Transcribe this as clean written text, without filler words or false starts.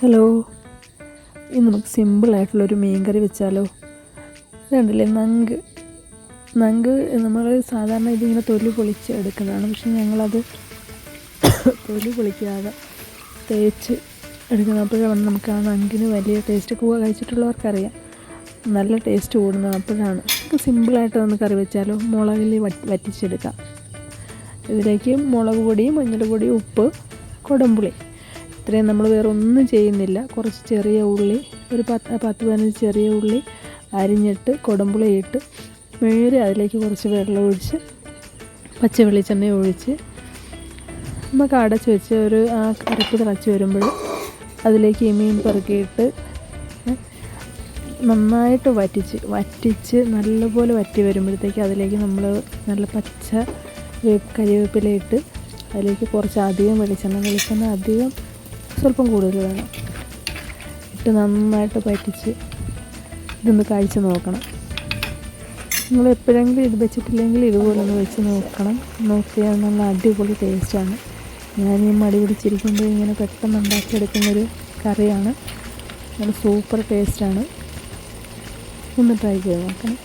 Hello, ഇന്ന് നമുക്ക് സിമ്പിളായിട്ടുള്ളൊരു മീൻ കറി വെച്ചാലോ? കണ്ടില്ലേ, നങ്ക് നമ്മൾ സാധാരണ ഇതിങ്ങനെ തൊലി പൊളിച്ച് എടുക്കുന്നതാണ്. പക്ഷെ ഞങ്ങളത് തൊലി പൊളിക്കാതെ തേച്ച് എടുക്കുന്നത്. അപ്പോഴാണ് നമുക്ക് ആ നങ്കിന് വലിയ ടേസ്റ്റ്. കൂവ കഴിച്ചിട്ടുള്ളവർക്കറിയാം, നല്ല ടേസ്റ്റ് കൂടുന്നത് അപ്പോഴാണ്. നമുക്ക് സിമ്പിളായിട്ട് ഒന്ന് കറി വെച്ചാലോ? മുളകിൽ വറ്റിച്ചെടുക്കാം. ഇതിലേക്ക് മുളക് പൊടി, മഞ്ഞൾപ്പൊടി, ഉപ്പ്, കുടംപുളി, ഇത്രയും നമ്മൾ വേറെ ഒന്നും ചെയ്യുന്നില്ല. കുറച്ച് ചെറിയ ഉള്ളി, ഒരു 10-15 ചെറിയ ഉള്ളി അരിഞ്ഞിട്ട് കുടംപുളി ഇട്ട് നേരെ അതിലേക്ക് കുറച്ച് വെള്ളം ഒഴിച്ച് പച്ച വെളിച്ചെണ്ണ ഒഴിച്ച് നമുക്ക് അടച്ച് വെച്ച് ആ കറുപ്പ് തിളച്ച് വരുമ്പോൾ അതിലേക്ക് ഈ മീൻ പെറുക്കിയിട്ട് നന്നായിട്ട് വറ്റിച്ച് നല്ലപോലെ വറ്റി വരുമ്പോഴത്തേക്ക് അതിലേക്ക് നമ്മൾ നല്ല പച്ച കരിവേപ്പിലയിട്ട് അതിലേക്ക് കുറച്ച് അധികം വെളിച്ചെണ്ണ അധികം സ്വല്പം കൂടുതൽ വേണം ഇട്ട് നന്നായിട്ട് വറ്റിച്ച് ഇതൊന്ന് കഴിച്ച് നോക്കണം. നിങ്ങൾ എപ്പോഴെങ്കിലും ഇത് വെച്ചിട്ടില്ലെങ്കിൽ ഇതുപോലെ ഒന്ന് വെച്ച് നോക്കിയാൽ നല്ല അടിപൊളി ടേസ്റ്റാണ്. ഞാൻ ഈ മടി പിടിച്ചിരിക്കുമ്പോൾ ഇങ്ങനെ പെട്ടെന്ന് ഉണ്ടാക്കിയെടുക്കുന്നൊരു കറിയാണ്. നല്ല സൂപ്പർ ടേസ്റ്റാണ്. ഒന്ന് ട്രൈ ചെയ്ത് നോക്കണം.